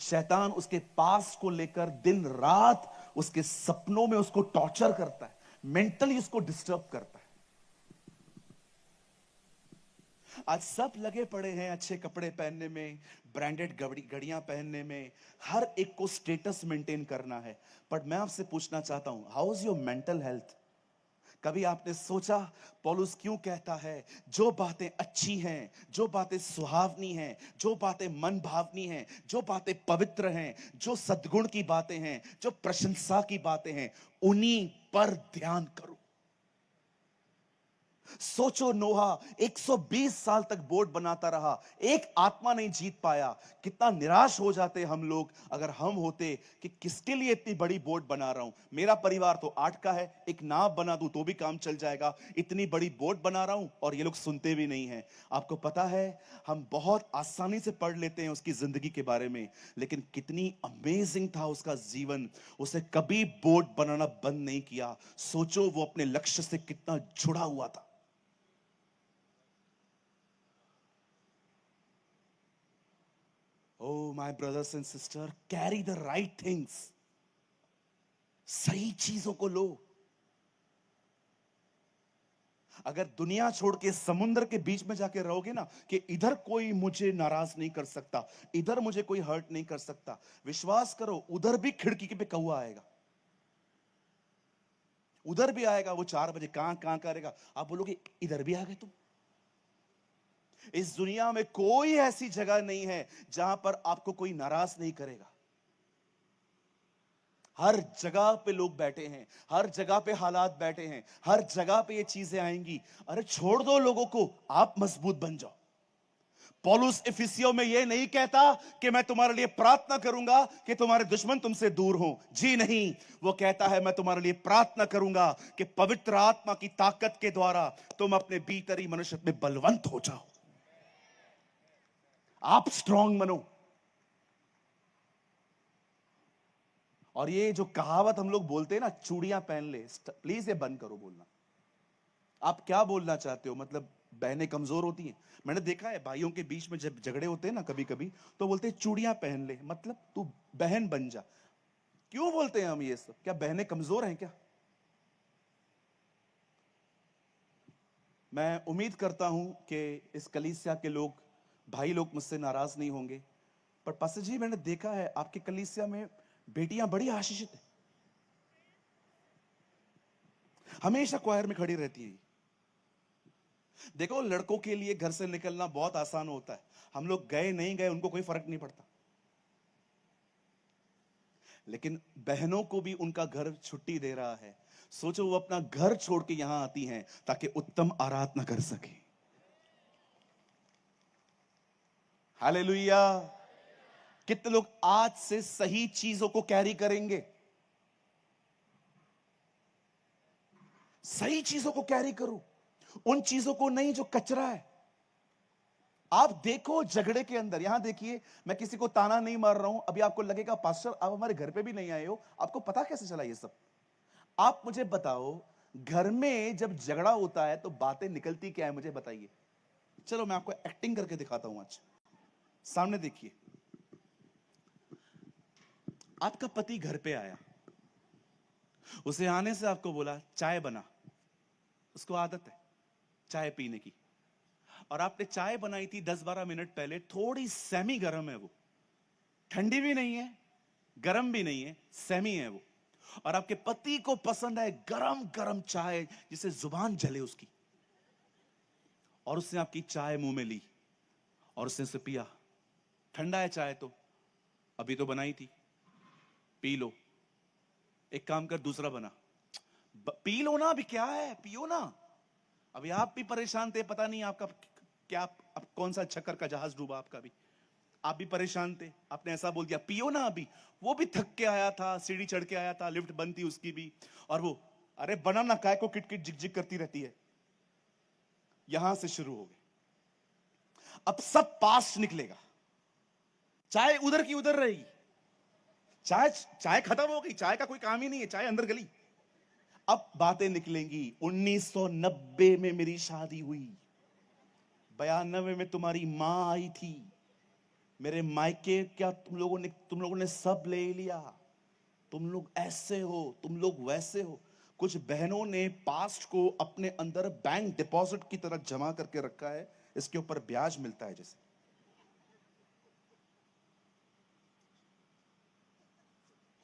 शैतान उसके पास को लेकर दिन रात उसके सपनों में उसको टॉर्चर करता है, मेंटली उसको डिस्टर्ब करता है। आज सब लगे पड़े हैं अच्छे कपड़े पहनने में, ब्रांडेड घड़ियां पहनने में, हर एक को स्टेटस मेंटेन करना है। बट मैं आपसे पूछना चाहता हूं, how is your mental health? कभी आपने सोचा पौलुस क्यों कहता है जो बातें अच्छी हैं, जो बातें सुहावनी हैं, जो बातें मन भावनी हैं, जो बातें पवित्र हैं, जो सद्गुण की बातें हैं, जो प्रशंसा की बातें हैं, उन्हीं पर ध्यान करो। सोचो, नोहा 120 साल तक बोट बनाता रहा, एक आत्मा नहीं जीत पाया। कितना निराश हो जाते हम लोग अगर हम होते कि किसके लिए इतनी बड़ी बोट बना रहा हूं, मेरा परिवार तो 8 का है, एक नाव बना दूं तो भी काम चल जाएगा, इतनी बड़ी बोट बना रहा हूं और ये लोग सुनते भी नहीं हैं। आपको पता है, हम बहुत आसानी से पढ़ लेते हैं उसकी जिंदगी के बारे में, लेकिन कितनी अमेजिंग था उसका जीवन। उसे कभी बोट बनाना बंद नहीं किया। सोचो वो अपने लक्ष्य से कितना जुड़ा हुआ था। Oh, my brothers and sisters, carry the right things. सही चीजों को लो। अगर दुनिया छोड़ के समुद्र के बीच में जाके रहोगे ना कि इधर कोई मुझे नाराज नहीं कर सकता, इधर मुझे कोई हर्ट नहीं कर सकता, विश्वास करो उधर भी खिड़की पे कौवा आएगा, उधर भी आएगा। वो 4 बजे कहां कहां करेगा, आप बोलोगे इधर भी आ गए तुम। इस दुनिया में कोई ऐसी जगह नहीं है जहां पर आपको कोई नाराज नहीं करेगा। हर जगह पे लोग बैठे हैं, हर जगह पे हालात बैठे हैं, हर जगह पे ये चीजें आएंगी। अरे छोड़ दो लोगों को, आप मजबूत बन जाओ। पौलुस इफिसियों में यह नहीं कहता कि मैं तुम्हारे लिए प्रार्थना करूंगा कि तुम्हारे दुश्मन तुमसे दूर हो, जी नहीं। वो कहता है मैं तुम्हारे लिए प्रार्थना करूंगा कि पवित्र आत्मा की ताकत के द्वारा तुम अपने भीतरी मनुष्य में बलवंत हो जाओ, आप स्ट्रांग बनो। और ये जो कहावत हम लोग बोलते हैं ना, चूड़ियां पहन ले, प्लीज ये बंद करो बोलना। आप क्या बोलना चाहते हो? मतलब बहनें कमजोर होती हैं? मैंने देखा है भाइयों के बीच में जब झगड़े होते हैं ना कभी कभी, तो बोलते हैं चूड़ियां पहन ले, मतलब तू बहन बन जा। क्यों बोलते हैं हम ये सब? क्या बहनें कमजोर हैं क्या? मैं उम्मीद करता हूं कि इस कलीसिया के लोग, भाई लोग मुझसे नाराज नहीं होंगे, पर पास्टर जी मैंने देखा है आपके कलीसिया में बेटियां बड़ी आशीषित हैं, हमेशा क्वायर में खड़ी रहती हैं। देखो, लड़कों के लिए घर से निकलना बहुत आसान होता है, हम लोग गए नहीं गए उनको कोई फर्क नहीं पड़ता, लेकिन बहनों को भी उनका घर छुट्टी दे रहा है। सोचो वो अपना घर छोड़ के यहां आती हैं ताकि उत्तम आराधना कर सके। हालेलुया। कितने लोग आज से सही चीजों को कैरी करेंगे? सही चीजों को कैरी करो, उन चीजों को नहीं जो कचरा है। आप देखो झगड़े के अंदर, यहां देखिए, मैं किसी को ताना नहीं मार रहा हूं। अभी आपको लगेगा पास्टर आप हमारे घर पे भी नहीं आए हो, आपको पता कैसे चला ये सब? आप मुझे बताओ, घर में जब झगड़ा होता है तो बातें निकलती क्या है, मुझे बताइए। चलो मैं आपको एक्टिंग करके दिखाता हूं आज। सामने देखिए, आपका पति घर पे आया, उसे आने से आपको बोला चाय बना, उसको आदत है चाय पीने की, और आपने चाय बनाई थी 10-12 मिनट पहले, थोड़ी सेमी गर्म है वो, ठंडी भी नहीं है गर्म भी नहीं है, सेमी है वो, और आपके पति को पसंद है गरम गरम चाय जिसे जुबान जले उसकी, और उसने आपकी चाय मुंह में ली और उसने उसे पिया। ठंडा है चाय तो, अभी तो बनाई थी, पी लो। एक काम कर, दूसरा बना, पी लो ना, अभी क्या है, पियो ना। अभी आप भी परेशान थे, पता नहीं आपका क्या, अब कौन सा चक्कर का जहाज डूबा आपका भी, आप भी परेशान थे, आपने ऐसा बोल दिया पियो ना अभी। वो भी थक के आया था, सीढ़ी चढ़ के आया था, लिफ्ट बंद थी उसकी भी, और वो अरे बना ना, काय को किटकिट झिकझिक करती रहती है। यहां से शुरू हो गए, अब सब पास निकलेगा, चाय उधर की उधर रहेगी, चाय चाय खत्म हो गई, चाय का कोई काम ही नहीं है, चाय अंदर गली। अब बातें निकलेंगी, 1990 में मेरी शादी हुई, 92 में तुम्हारी मां आई थी, मेरे मायके क्या तुम लोगों ने सब ले लिया, तुम लोग ऐसे हो, तुम लोग वैसे हो। कुछ बहनों ने पास्ट को अपने अंदर बैंक डिपॉजिट की तरह जमा करके रखा है, इसके ऊपर ब्याज मिलता है जैसे।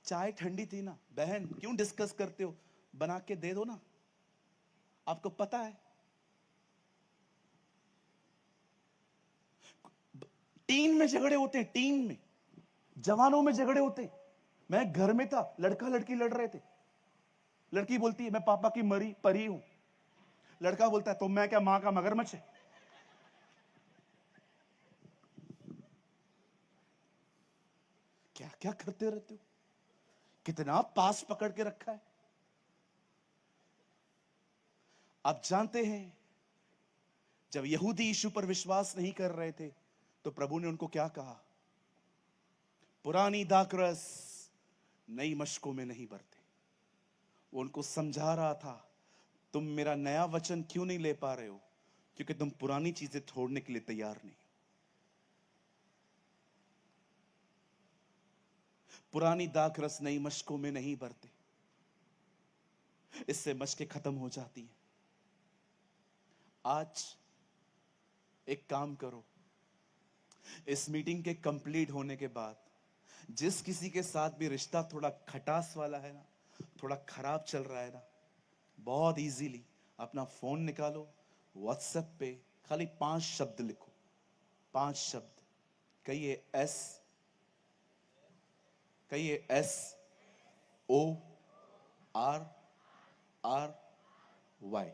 चाय ठंडी थी ना बहन, क्यों डिस्कस करते हो, बना के दे दो ना, आपको पता है। टीन में झगड़े होते हैं, टीन में, जवानों में झगड़े होते हैं। मैं घर में था, लड़का लड़की लड़ रहे थे, लड़की बोलती है मैं पापा की मरी परी हूं, लड़का बोलता है तो मैं क्या मां का मगरमच्छ है? क्या क्या करते रहते हो? कितना पास पकड़ के रखा है। आप जानते हैं जब यहूदी यीशु पर विश्वास नहीं कर रहे थे तो प्रभु ने उनको क्या कहा? पुरानी दाखरस नई मशकों में नहीं भरते। वो उनको समझा रहा था, तुम मेरा नया वचन क्यों नहीं ले पा रहे हो? क्योंकि तुम पुरानी चीजें छोड़ने के लिए तैयार नहीं। पुरानी दाखरस नई मशकों में नहीं भरते, इससे मशकें खत्म हो जाती हैं। आज एक काम करो, इस मीटिंग के कंप्लीट होने के बाद जिस किसी के साथ भी रिश्ता थोड़ा खटास वाला है ना, थोड़ा खराब चल रहा है ना, बहुत इजीली अपना फोन निकालो, व्हाट्सएप पे खाली 5 शब्द लिखो। 5 शब्द। कहिए SORRY।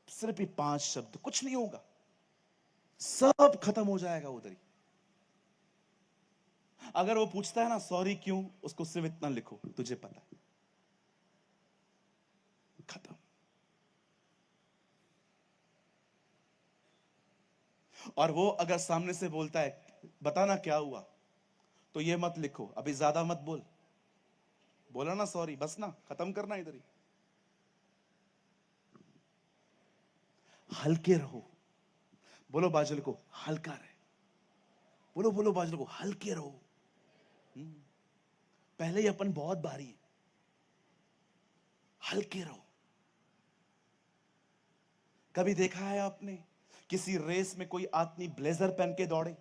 सिर्फ ये 5 शब्द, कुछ नहीं होगा, सब खत्म हो जाएगा उधर ही। अगर वो पूछता है ना सॉरी क्यों, उसको सिर्फ इतना लिखो, तुझे पता है। खत्म। और वो अगर सामने से बोलता है बताना क्या हुआ, तो ये मत लिखो, अभी ज्यादा मत बोल, बोला ना सॉरी, बस ना, खत्म करना इधर ही। हल्के रहो। बोलो बाजल को हल्का रहे। बोलो बोलो बाजल को हल्के रहो। पहले ही अपन बहुत भारी है, हल्के रहो। कभी देखा है आपने किसी रेस में कोई आदमी ब्लेजर पहन के दौड़े?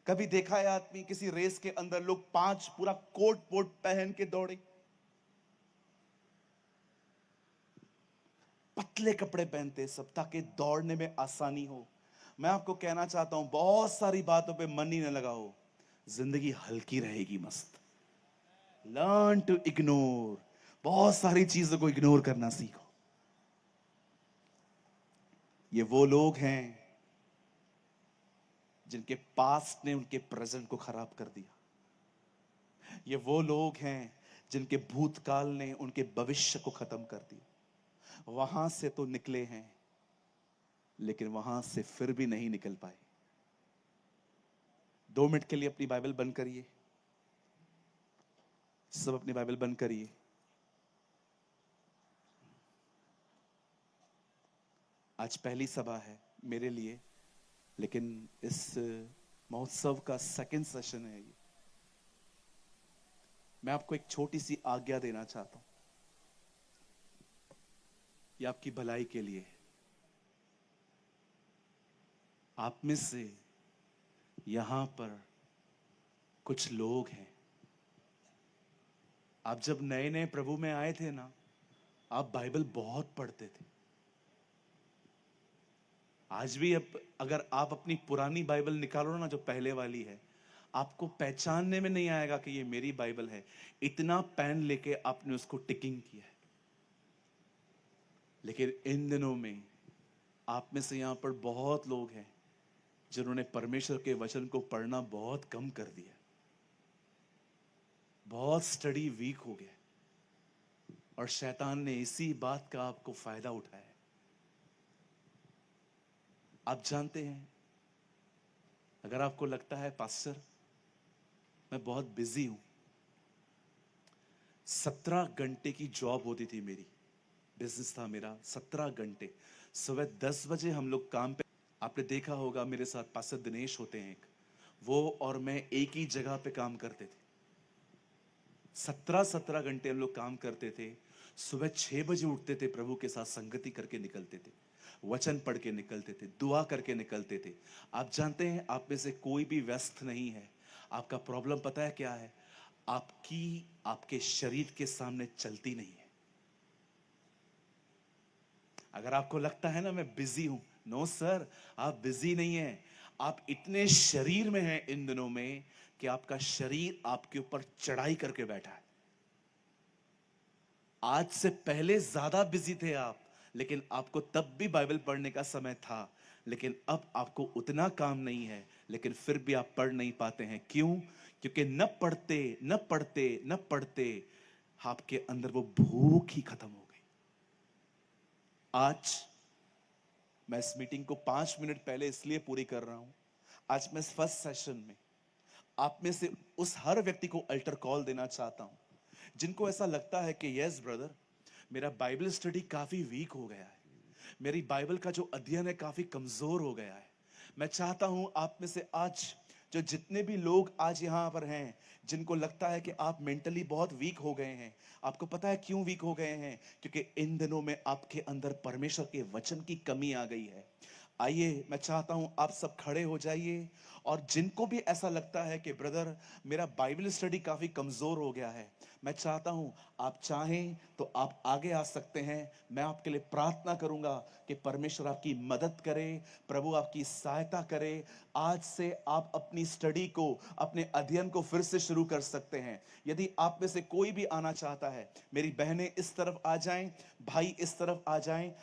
कभी देखा है आदमी किसी रेस के अंदर लोग 5 पूरा कोट पोट पहन के दौड़े? पतले कपड़े पहनते सब ताकि दौड़ने में आसानी हो। मैं आपको कहना चाहता हूं, बहुत सारी बातों पे मन ही न लगाओ, जिंदगी हल्की रहेगी मस्त। Learn to ignore. बहुत सारी चीजों को इग्नोर करना सीखो। ये वो लोग हैं जिनके पास्ट ने उनके प्रेजेंट को खराब कर दिया। ये वो लोग हैं जिनके भूतकाल ने उनके भविष्य को खत्म कर दिया। वहां से तो निकले हैं, लेकिन वहां से फिर भी नहीं निकल पाए। 2 मिनट के लिए अपनी बाइबल बंद करिए। सब अपनी बाइबल बंद करिए। आज पहली सभा है मेरे लिए, लेकिन इस महोत्सव का सेकंड सेशन है ये। मैं आपको एक छोटी सी आज्ञा देना चाहता हूं, ये आपकी भलाई के लिए है। आप में से यहां पर कुछ लोग हैं, आप जब नए नए प्रभु में आए थे ना, आप बाइबल बहुत पढ़ते थे। आज भी अगर आप अपनी पुरानी बाइबल निकालो ना, जो पहले वाली है, आपको पहचानने में नहीं आएगा कि ये मेरी बाइबल है। इतना पेन लेके आपने उसको टिकिंग किया है। लेकिन इन दिनों में आप में से यहां पर बहुत लोग हैं जिन्होंने परमेश्वर के वचन को पढ़ना बहुत कम कर दिया, बहुत स्टडी वीक हो गया, और शैतान ने इसी बात का आपको फायदा उठाया। आप जानते हैं, अगर आपको लगता है पास्टर मैं बहुत बिजी हूं, 17 घंटे की जॉब होती थी मेरी, बिजनेस था मेरा 17 घंटे। सुबह 10 बजे हम लोग काम पे, आपने देखा होगा मेरे साथ पास्टर दिनेश होते हैं एक, वो और मैं एक ही जगह पे काम करते थे। 17 घंटे हम लोग काम करते थे। सुबह 6 बजे उठते थे, प्रभु के साथ संगति करके निकलते थे, वचन पढ़ के निकलते थे, दुआ करके निकलते थे। आप जानते हैं, आप में से कोई भी व्यस्त नहीं है। आपका प्रॉब्लम पता है क्या है? आपके शरीर के सामने चलती नहीं है। अगर आपको लगता है ना मैं बिजी हूं, नो सर, आप बिजी नहीं हैं। आप इतने शरीर में हैं इन दिनों में कि आपका शरीर आपके ऊपर चढ़ाई करके बैठा है। आज से पहले ज्यादा बिजी थे आप, लेकिन आपको तब भी बाइबल पढ़ने का समय था। लेकिन अब आपको उतना काम नहीं है, लेकिन फिर भी आप पढ़ नहीं पाते हैं। क्यों? क्योंकि न पढ़ते न पढ़ते न पढ़ते आपके अंदर वो भूख ही खत्म हो गई। आज मैं इस मीटिंग को 5 मिनट पहले इसलिए पूरी कर रहा हूं। आज मैं इस फर्स्ट सेशन में आप में से उस हर व्यक्ति को अल्टर कॉल देना चाहता हूं, जिनको ऐसा लगता है कि यस ब्रदर, मेरा बाइबल स्टडी काफी वीक हो गया है, मेरी बाइबल का जो अध्ययन है काफी कमजोर हो गया है। मैं चाहता हूं आप में से आज जो जितने भी लोग आज यहां पर हैं, जिनको लगता है कि आप मेंटली बहुत वीक हो गए हैं, आपको पता है क्यों वीक हो गए हैं? क्योंकि इन दिनों में आपके अंदर परमेश्वर के वचन की कमी आ गई है। आइए, मैं चाहता हूं आप सब खड़े हो जाइए, और जिनको भी ऐसा लगता है कि ब्रदर मेरा बाइबल स्टडी काफी कमजोर हो गया है, मैं चाहता हूं आप चाहें तो आप आगे आ सकते हैं। मैं आपके लिए प्रार्थना करूंगा कि परमेश्वर आपकी मदद करे, प्रभु आपकी सहायता करे। आज से आप अपनी स्टडी को, अपने अध्ययन को फिर से शुरू कर सकते हैं। यदि आप में से कोई भी आना चाहता है, मेरी बहनें इस तरफ आ जाएं, भाई इस तरफ आ जाएं।